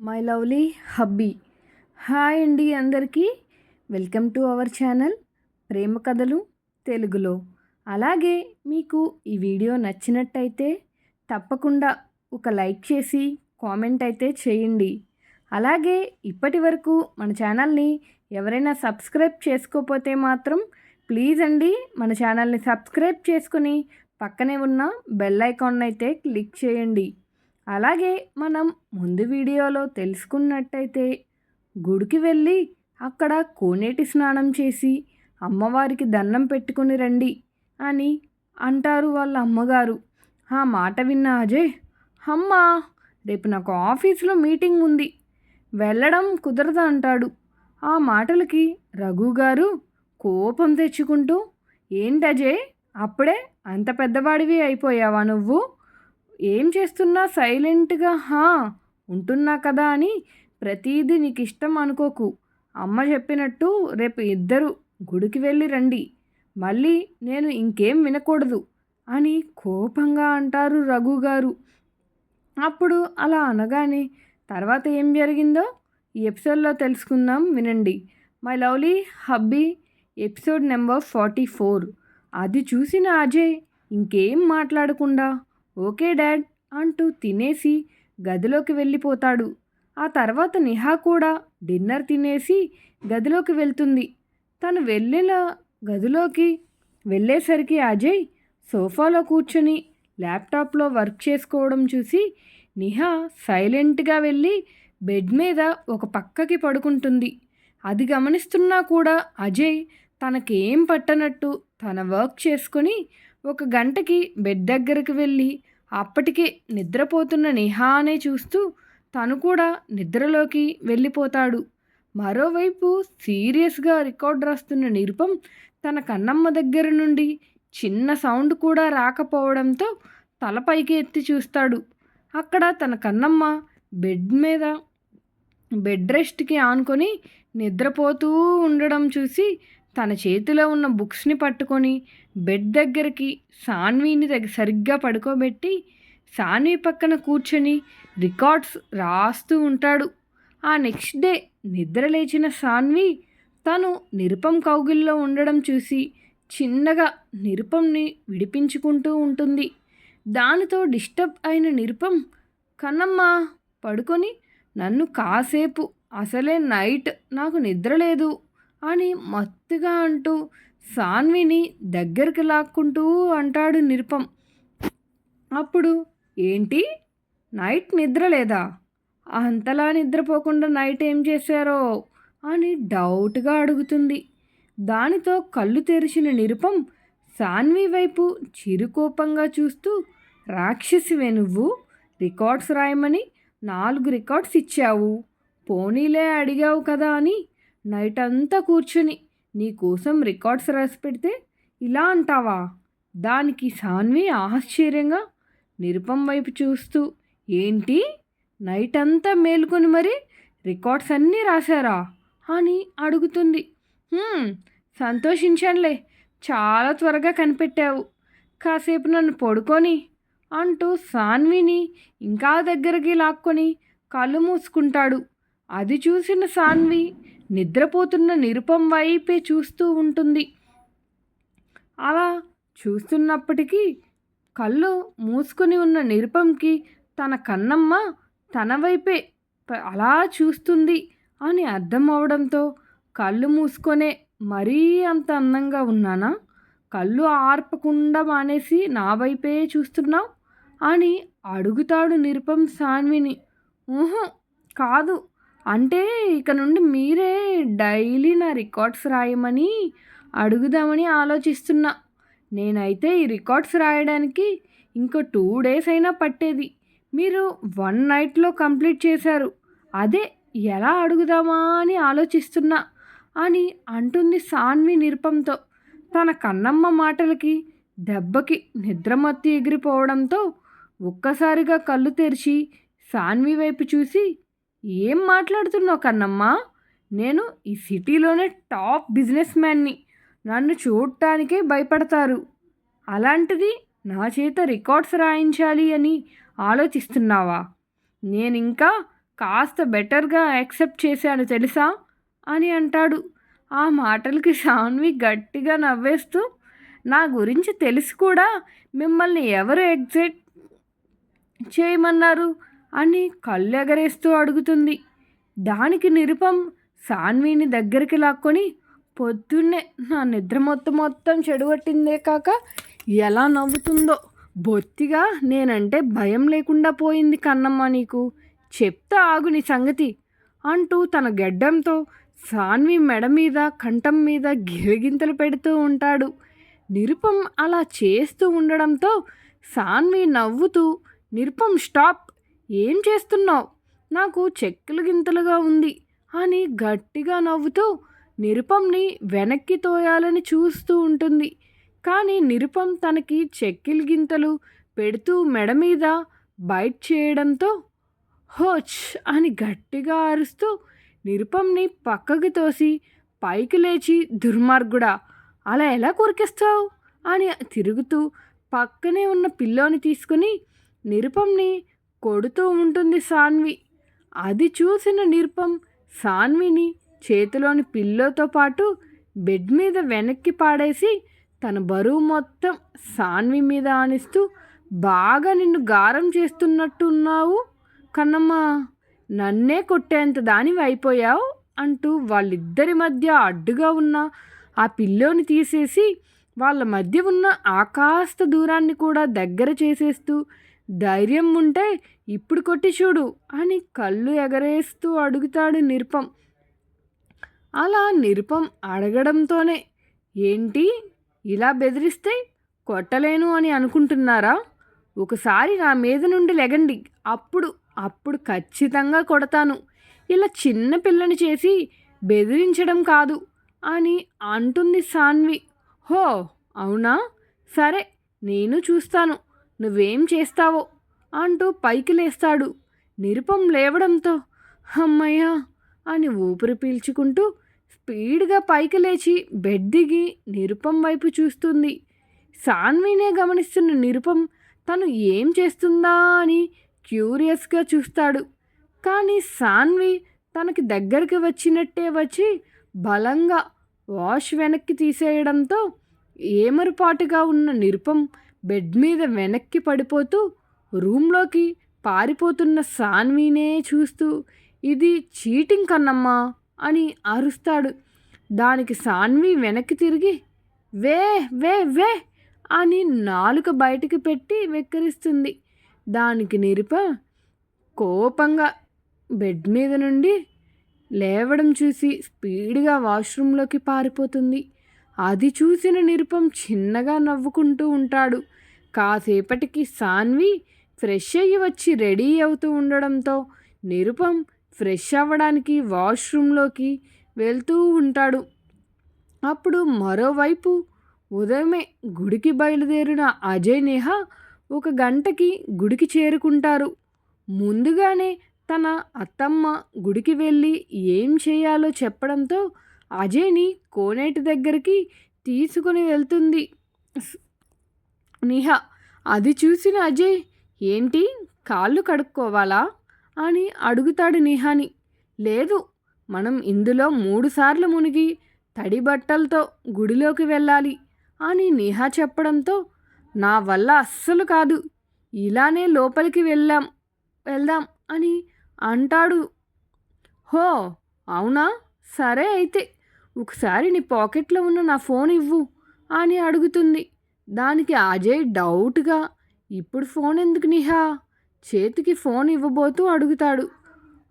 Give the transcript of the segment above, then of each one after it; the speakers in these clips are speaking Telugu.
My lovely hubby. హాయ్ అండి అందరికీ. వెల్కమ్ టు అవర్ ఛానల్ ప్రేమ కథలు తెలుగులో. అలాగే మీకు ఈ వీడియో నచ్చినట్టయితే తప్పకుండా ఒక లైక్ చేసి కామెంట్ అయితే చేయండి. అలాగే ఇప్పటి వరకు మన ఛానల్ని ఎవరైనా సబ్స్క్రైబ్ చేసుకోకపోతే మాత్రం ప్లీజ్ అండి మన ఛానల్ని సబ్స్క్రైబ్ చేసుకుని పక్కనే ఉన్న బెల్ ఐకాన్ అయితే క్లిక్ చేయండి. అలాగే మనం ముందు వీడియోలో తెలుసుకున్నట్టయితే గుడికి వెళ్ళి అక్కడ కోనేటి స్నానం చేసి అమ్మవారికి దండం పెట్టుకుని రండి అని అంటారు వాళ్ళ అమ్మగారు. ఆ మాట విన్న అజయ్, అమ్మా రేపు నాకు ఆఫీస్లో మీటింగ్ ఉంది, వెళ్ళడం కుదరదు అంటాడు. ఆ మాటలకి రఘు గారు కోపం తెచ్చుకుంటూ, ఏంటి అజయ్ అప్పుడే అంత పెద్దవాడివి అయిపోయావా నువ్వు? ఏం చేస్తున్నా సైలెంట్గా ఉంటున్నా కదా అని ప్రతీదీ నీకు ఇష్టం అనుకోకు. అమ్మ చెప్పినట్టు రేపు ఇద్దరు గుడికి వెళ్ళి రండి, మళ్ళీ నేను ఇంకేం వినకూడదు అని కోపంగా అంటారు రఘు గారు. అప్పుడు అలా అనగానే తర్వాత ఏం జరిగిందో ఈ ఎపిసోడ్లో తెలుసుకుందాం, వినండి. My lovely hubby episode number 44. అది చూసిన అజయ్ ఇంకేం మాట్లాడకుండా ఓకే డాడ్ అంటూ తినేసి గదిలోకి వెళ్ళిపోతాడు. ఆ తర్వాత నిహా కూడా డిన్నర్ తినేసి గదిలోకి వెళ్తుంది. తను గదిలోకి వెళ్ళేసరికి అజయ్ సోఫాలో కూర్చొని ల్యాప్టాప్లో వర్క్ చేసుకోవడం చూసి నిహా సైలెంట్గా వెళ్ళి బెడ్ మీద ఒక పక్కకి పడుకుంటుంది. అది గమనిస్తున్నా కూడా అజయ్ తనకేం పట్టనట్టు తన వర్క్ చేసుకొని 1 గంటకి బెడ్ దగ్గరికి వెళ్ళి అప్పటికే నిద్రపోతున్న నిహానే చూస్తూ తను కూడా నిద్రలోకి వెళ్ళిపోతాడు. మరోవైపు సీరియస్గా రికార్డ్ రాస్తున్న నిరుపం తన కన్నమ్మ దగ్గర నుండి చిన్న సౌండ్ కూడా రాకపోవడంతో తలపైకి ఎత్తి చూస్తాడు. అక్కడ తన కన్నమ్మ బెడ్ రెస్ట్కి ఆనుకొని నిద్రపోతూ ఉండడం చూసి తన చేతిలో ఉన్న బుక్స్ని పట్టుకొని బెడ్ దగ్గరికి సాన్వీని సరిగ్గా పడుకోబెట్టి సాన్వి పక్కన కూర్చొని రికార్డ్స్ రాస్తూ ఉంటాడు. ఆ నెక్స్ట్ డే నిద్ర లేచిన సాన్వి తను నిరుపం కౌగిల్లో ఉండడం చూసి చిన్నగా నిరుపంని విడిపించుకుంటూ ఉంటుంది. దానితో డిస్టర్బ్ అయిన నిరుపం, కన్నమ్మ పడుకొని నన్ను కాసేపు, అసలే నైట్ నాకు నిద్ర లేదు అని మత్తుగా అంటూ సాన్విని దగ్గరికి లాక్కుంటూ అంటాడు నిరుపం. అప్పుడు ఏంటి నైట్ నిద్ర లేదా? అంతలా నిద్రపోకుండా నైట్ ఏం చేశారో అని డౌట్గా అడుగుతుంది. దానితో కళ్ళు తెరిచిన నిరుపం సాన్వి వైపు చిరుకోపంగా చూస్తూ, రాక్షసివే నువ్వు, రికార్డ్స్ రాయమని 4 రికార్డ్స్ ఇచ్చావు, పోనీలే అడిగావు కదా అని నైట్ అంతా కూర్చొని నీకోసం రికార్డ్స్ రాసి పెడితే ఇలా అంటావా? దానికి సాన్వి ఆశ్చర్యంగా నిరుపం వైపు చూస్తూ, ఏంటి నైట్ అంతా మేలుకొని మరి రికార్డ్స్ అన్నీ రాశారా అని అడుగుతుంది. సంతోషించానులే, చాలా త్వరగా కనిపెట్టావు, కాసేపు నన్ను పడుకొని అంటూ సాన్విని ఇంకా దగ్గరికి లాక్కొని కళ్ళు మూసుకుంటాడు. అది చూసిన సాన్వి నిద్రపోతున్న నిరుపం వైపే చూస్తూ ఉంటుంది. అలా చూస్తున్నప్పటికీ కళ్ళు మూసుకొని ఉన్న నిరుపంకి తన కన్నమ్మ తన వైపే అలా చూస్తుంది అని అర్థం అవడంతో, కళ్ళు మూసుకొనే మరీ అంత అందంగా ఉన్నానా? కళ్ళు ఆర్పకుండా మానేసి నా వైపే చూస్తున్నావు అని అడుగుతాడు నిరుపం సాన్విని. కాదు, అంటే ఇక నుండి మీరే డైలీ నా రికార్డ్స్ రాయమని అడుగుదామని ఆలోచిస్తున్నా. నేనైతే ఈ రికార్డ్స్ రాయడానికి ఇంకో 2 days అయినా పట్టేది, మీరు 1 nightలో కంప్లీట్ చేశారు. అదే ఎలా అడుగుదామా అని ఆలోచిస్తున్నా అని అంటుంది సాన్వి నిరుపంతో. తన కన్నమ్మ మాటలకి దెబ్బకి నిద్రమత్తు ఎగిరిపోవడంతో ఒక్కసారిగా కళ్ళు తెరిచి సాన్వి వైపు చూసి, ఏం మాట్లాడుతున్నావు కన్నమ్మా? నేను ఈ సిటీలోనే టాప్ బిజినెస్ మ్యాన్ని, నన్ను చూడటానికే భయపడతారు, అలాంటిది నా చేత రికార్డ్స్ రాయించాలి అని ఆలోచిస్తున్నావా? నేనింకా కాస్త బెటర్గా యాక్సెప్ట్ చేశాను తెలుసా అని అంటాడు. ఆ మాటలకి సాన్వి గట్టిగా నవ్వేస్తూ, నా గురించి తెలిసి కూడా మిమ్మల్ని ఎవరు ఎగ్జైట్ చేయమన్నారు అని కళ్ళు ఎగరేస్తూ అడుగుతుంది. దానికి నిరుపం సాన్విని దగ్గరికి లాక్కొని, పొద్దున్నే నా నిద్ర మొత్తం చెడగొట్టిందే కాక ఎలా నవ్వుతుందో, బొత్తిగా నేనంటే భయం లేకుండా పోయింది కన్నమ్మ నీకు, చెప్తా ఆగు నీ సంగతి అంటూ తన గెడ్డంతో సాన్వి మెడ మీద కంఠం మీద గిరిగింతలు పెడుతూ ఉంటాడు. నిరుపం అలా చేస్తూ ఉండడంతో సాన్వి నవ్వుతూ, నిరుపం స్టాప్, ఏం చేస్తున్నావు, నాకు చెక్కులు గింతలుగా ఉంది అని గట్టిగా నవ్వుతూ నిరుపంని వెనక్కి తోయాలని చూస్తూ ఉంటుంది. కానీ నిరుపం తనకి చెక్కిలి గింతలు పెడుతూ మెడ మీద బైట్ చేయడంతో హోచ్ అని గట్టిగా అరుస్తూ నిరుపంని పక్కకి తోసి పైకి లేచి, దుర్మార్గుడా అలా ఎలా కొరికేస్తావు అని తిరుగుతూ పక్కనే ఉన్న పిల్లోని తీసుకుని నిరుపంని కొడుతూ ఉంటుంది సాన్వి. అది చూసిన నిరుపం సాన్విని చేతిలోని పిల్లోతో పాటు బెడ్ మీద వెనక్కి పాడేసి తన బరువు మొత్తం సాన్వి మీద ఆనిస్తూ, బాగా నిన్ను గారం చేస్తున్నట్టున్నావు కన్నమ్మ, నన్నే కొట్టేంత దానివి అయిపోయావు అంటూ వాళ్ళిద్దరి మధ్య అడ్డుగా ఉన్న ఆ పిల్లోని తీసేసి వాళ్ళ మధ్య ఉన్న ఆకాస్త దూరాన్ని కూడా దగ్గర చేసేస్తూ, ధైర్యం ఉంటే ఇప్పుడు కొట్టి చూడు అని కళ్ళు ఎగరేస్తూ అడుగుతాడు నిరుపం. అలా నిరుపం అడగడంతోనే, ఏంటి ఇలా బెదిరిస్తే కొట్టలేను అని అనుకుంటున్నారా, ఒకసారి నా మీద నుండి లెగండి, అప్పుడు ఖచ్చితంగా కొడతాను, ఇలా చిన్న పిల్లని చేసి బెదిరించడం కాదు అని అంటుంది సాన్వి. హో అవునా, సరే నేను చూస్తాను నువ్వేం చేస్తావో అంటూ పైకి లేస్తాడు. నిరుపం లేవడంతో అమ్మయ్య అని ఊపిరి పీల్చుకుంటూ స్పీడ్గా పైకి లేచి బెడ్ దిగి నిరుపం వైపు చూస్తుంది. సాన్వినే గమనిస్తున్న నిరుపం తను ఏం చేస్తుందా అని క్యూరియస్గా చూస్తాడు. కానీ సాన్వి తనకి దగ్గరికి వచ్చినట్టే వచ్చి బలంగా వాష్ వెనక్కి తీసేయడంతో ఏమరుపాటుగా ఉన్న నిరుపం బెడ్ మీద వెనక్కి పడిపోతూ రూమ్లోకి పారిపోతున్న సాన్వినే చూస్తూ, ఇది చీటింగ్ కన్నమ్మా అని అరుస్తాడు. దానికి సాన్వి వెనక్కి తిరిగి వే వే వే అని నాలుక బయటికి పెట్టి వెక్కిరిస్తుంది. దానికి నిరుప కోపంగా బెడ్ మీద నుండి లేవడం చూసి స్పీడ్గా వాష్రూమ్లోకి పారిపోతుంది. అది చూసిన నిరుపం చిన్నగా నవ్వుకుంటూ ఉంటాడు. కాసేపటికి సాన్వి ఫ్రెష్ అయ్యి వచ్చి రెడీ అవుతూ ఉండడంతో నిరుపం ఫ్రెష్ అవ్వడానికి వాష్రూమ్లోకి వెళ్తూ ఉంటాడు. అప్పుడు మరోవైపు ఉదయమే గుడికి బయలుదేరిన అజయ్, నేహ 1 గంటకి గుడికి చేరుకుంటారు. ముందుగానే తన అత్తమ్మ గుడికి వెళ్ళి ఏం చేయాలో చెప్పడంతో అజయ్ని కోనేటి దగ్గరికి తీసుకుని వెళ్తుంది నేహ. అది చూసిన అజయ్, ఏంటి కాళ్ళు కడుక్కోవాలా అని అడుగుతాడు నేహాని. లేదు, మనం ఇందులో 3 సార్లు మునిగి తడి బట్టలతో గుడిలోకి వెళ్ళాలి అని నేహా చెప్పడంతో, నా వల్ల అస్సలు కాదు, ఇలానే లోపలికి వెళ్దాం అని అంటాడు. హో అవునా, సరే అయితే ఒకసారి నీ పాకెట్లో ఉన్న నా ఫోన్ ఇవ్వు అని అడుగుతుంది. దానికి అజయ్ డౌట్గా, ఇప్పుడు ఫోన్ ఎందుకు నిహా, చేతికి ఫోన్ ఇవ్వబోతూ అడుగుతాడు.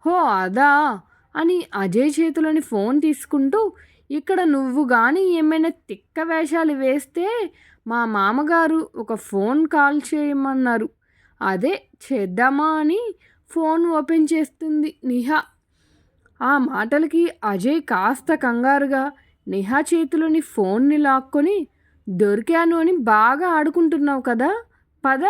హో అదా అని అజయ్ చేతిలోని ఫోన్ తీసుకుంటూ, ఇక్కడ నువ్వు కానీ ఏమైనా తిక్క వేషాలు వేస్తే మా మామగారు ఒక ఫోన్ కాల్ చేయమన్నారు, అదే చేద్దామా అని ఫోన్ ఓపెన్ చేస్తుంది నిహా. ఆ మాటలకి అజయ్ కాస్త కంగారుగా నిహా చేతిలోని ఫోన్ని లాక్కొని, దొరికాను అని బాగా ఆడుకుంటున్నావు కదా, పద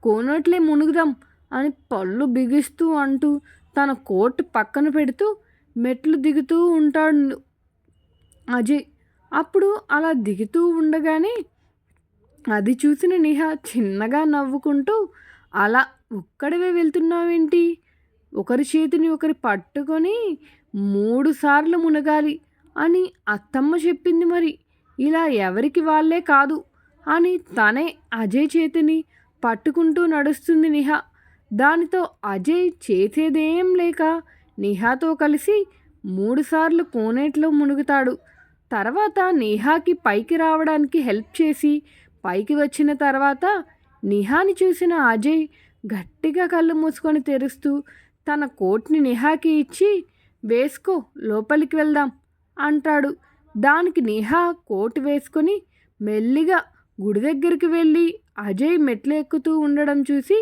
కోనట్లే మునుగుదాం అని పళ్ళు బిగిస్తూ అంటూ తన కోట్ పక్కన పెడుతూ మెట్లు దిగుతూ ఉంటాడు అజయ్. అప్పుడు అలా దిగుతూ ఉండగానే అది చూసిన నిహా చిన్నగా నవ్వుకుంటూ, అలా ఒక్కడివే వెళ్తున్నావేంటి, ఒకరి చేతిని ఒకరి పట్టుకొని 3 సార్లు మునగాలి అని అత్తమ్మ చెప్పింది. మరి ఇలా ఎవరికి వాళ్ళే కాదు అని తనే అజయ్ చేతిని పట్టుకుంటూ నడుస్తుంది నిహా. దానితో అజయ్ చేసేదేం లేక నిహాతో కలిసి 3 సార్లు కోనేట్లో మునుగుతాడు. తర్వాత నిహాకి పైకి రావడానికి హెల్ప్ చేసి పైకి వచ్చిన తర్వాత నిహాని చూసిన అజయ్ గట్టిగా కళ్ళు మూసుకొని తెరుస్తూ తన కోట్ని నిహాకి ఇచ్చి, వేసుకో, లోపలికి వెళ్దాం అంటాడు. దానికి నిహా కోట్ వేసుకొని మెల్లిగా గుడి దగ్గరికి వెళ్ళి అజయ్ మెట్లు ఎక్కుతూ ఉండడం చూసి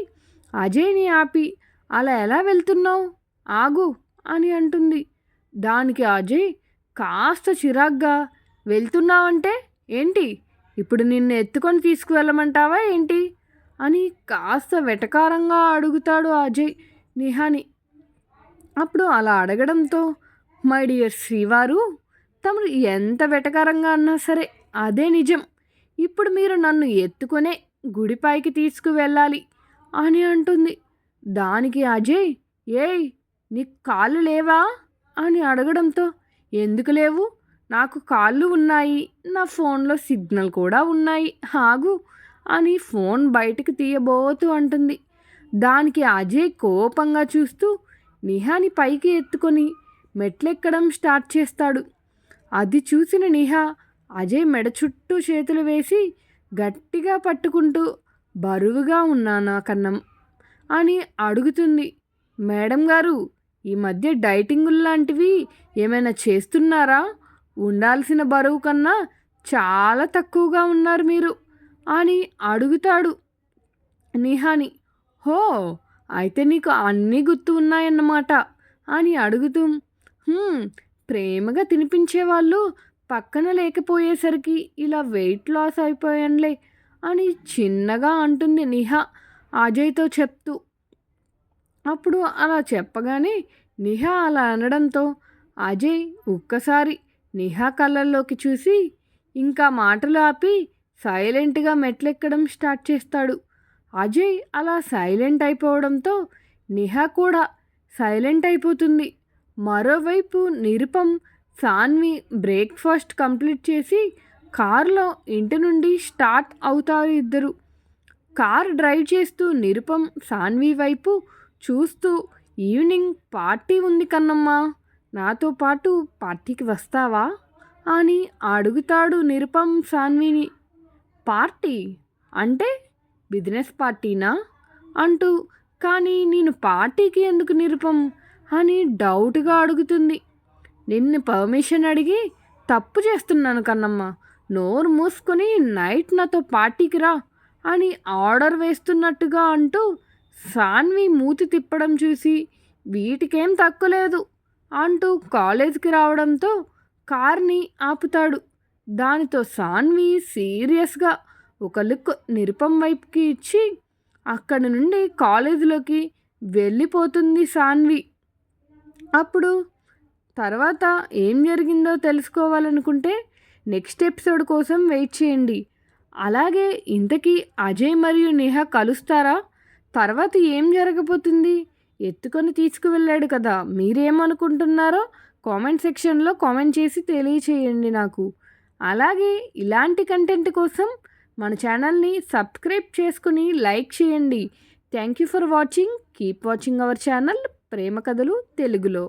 అజయ్ని ఆపి, అలా ఎలా వెళ్తున్నావు, ఆగు అని అంటుంది. దానికి అజయ్ కాస్త చిరాగ్గా, వెళ్తున్నావంటే ఏంటి, ఇప్పుడు నిన్ను ఎత్తుకొని తీసుకువెళ్ళమంటావా ఏంటి అని కాస్త వెటకారంగా అడుగుతాడు అజయ్ నిహాని. అప్పుడు అలా అడగడంతో, మై డియర్ శ్రీవారు, తమరు ఎంత వెటకారంగా అన్నా సరే అదే నిజం. ఇప్పుడు మీరు నన్ను ఎత్తుకొనే గుడిపైకి తీసుకువెళ్ళాలి అని అంటుంది. దానికి అజయ్, ఏయ్ నీకు కాళ్ళు లేవా అని అడగడంతో, ఎందుకు లేవు, నాకు కాళ్ళు ఉన్నాయి, నా ఫోన్లో సిగ్నల్ కూడా ఉన్నాయి, ఆగు అని ఫోన్ బయటకు తీయబోతూ అంటుంది. దానికి అజయ్ కోపంగా చూస్తూ నిహాని పైకి ఎత్తుకొని మెట్లెక్కడం స్టార్ట్ చేస్తాడు. అది చూసిన నిహా అజయ్ మెడ చుట్టూ చేతులు వేసి గట్టిగా పట్టుకుంటూ, బరువుగా ఉన్నానా కన్నం అని అడుగుతుంది. మేడం గారు, ఈ మధ్య డైటింగులు లాంటివి ఏమైనా చేస్తున్నారా, ఉండాల్సిన బరువు కన్నా చాలా తక్కువగా ఉన్నారు మీరు అని అడుగుతాడు నిహాని. హో, అయితే నీకు అన్నీ గుర్తు ఉన్నాయన్నమాట అని అడుగుతూ, ప్రేమగా తినిపించేవాళ్ళు పక్కన లేకపోయేసరికి ఇలా వెయిట్ లాస్ అయిపోయానులే అని చిన్నగా అంటుంది నిహా అజయ్తో చెప్తూ. అప్పుడు అలా చెప్పగానే నిహా అలా అనడంతో అజయ్ ఒక్కసారి నిహా కళ్ళల్లోకి చూసి ఇంకా మాటలు ఆపి సైలెంట్గా మెట్లెక్కడం స్టార్ట్ చేస్తాడు. అజయ్ అలా సైలెంట్ అయిపోవడంతో నిహా కూడా సైలెంట్ అయిపోతుంది. మరోవైపు నిరుపం, సాన్వి బ్రేక్ఫాస్ట్ కంప్లీట్ చేసి కారులో ఇంటి నుండి స్టార్ట్ అవుతారు ఇద్దరు. కార్ డ్రైవ్ చేస్తూ నిరుపం సాన్వి వైపు చూస్తూ, ఈవినింగ్ పార్టీ ఉంది కన్నమ్మా, నాతో పాటు పార్టీకి వస్తావా అని అడుగుతాడు నిరుపం సాన్విని. పార్టీ అంటే బిజినెస్ పార్టీనా అంటూ, కానీ నేను పార్టీకి ఎందుకు నిరుపం అని డౌట్గా అడుగుతుంది. నిన్ను పర్మిషన్ అడిగి తప్పు చేస్తున్నాను కన్నమ్మ, నోరు మూసుకొని నైట్ నాతో పార్టీకి రా అని ఆర్డర్ వేస్తున్నట్టుగా అంటూ సాన్వి మూతి తిప్పడం చూసి వీటికేం తక్కువలేదు అంటూ కాలేజీకి రావడంతో కార్ని ఆపుతాడు. దానితో సాన్వి సీరియస్గా ఒక లుక్ నిరుపం వైపుకి ఇచ్చి అక్కడి నుండి కాలేజీలోకి వెళ్ళిపోతుంది సాన్వి. అప్పుడు తర్వాత ఏం జరిగిందో తెలుసుకోవాలనుకుంటే నెక్స్ట్ ఎపిసోడ్ కోసం వెయిట్ చేయండి. అలాగే ఇంతకీ అజయ్ మరియు నేహా కలుస్తారా, తర్వాత ఏం జరగబోతుంది, ఎత్తుకొని తీసుకువెళ్ళాడు కదా, మీరేమనుకుంటున్నారో కామెంట్ సెక్షన్లో కామెంట్ చేసి తెలియచేయండి నాకు. అలాగే ఇలాంటి కంటెంట్ కోసం మన ఛానల్ని సబ్స్క్రైబ్ చేసుకుని లైక్ చేయండి. Thank you for watching. Keep watching our channel ప్రేమ కథలు తెలుగులో.